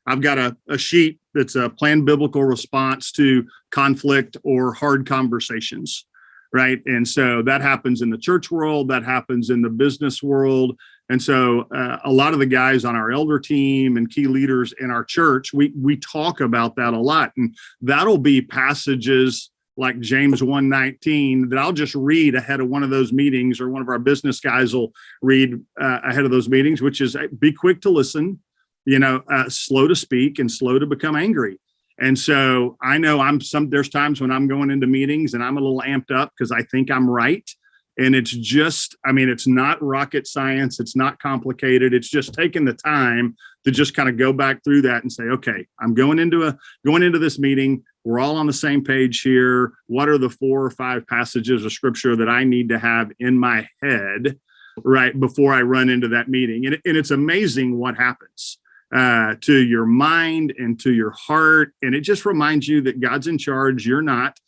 I've got a sheet that's a planned biblical response to conflict or hard conversations, right? And so that happens in the church world, that happens in the business world. And so a lot of the guys on our elder team and key leaders in our church, we talk about that a lot. And that'll be passages like James 1:19 that I'll just read ahead of one of those meetings, or one of our business guys will read ahead of those meetings, which is be quick to listen, slow to speak and slow to become angry. And so I know there's times when I'm going into meetings and I'm a little amped up because I think I'm right. And it's just, it's not rocket science. It's not complicated. It's just taking the time to just kind of go back through that and say, okay, I'm going into this meeting. We're all on the same page here. What are the 4 or 5 passages of scripture that I need to have in my head right before I run into that meeting? And it's amazing what happens to your mind and to your heart. And it just reminds you that God's in charge. You're not.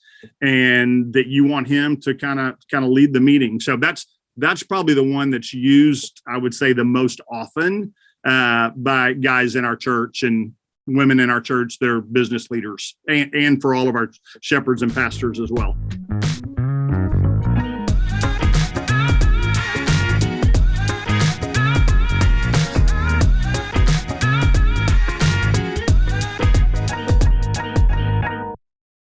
And that you want him to kind of lead the meeting. So that's probably the one that's used, I would say, the most often by guys in our church and women in our church. They're business leaders, and for all of our shepherds and pastors as well.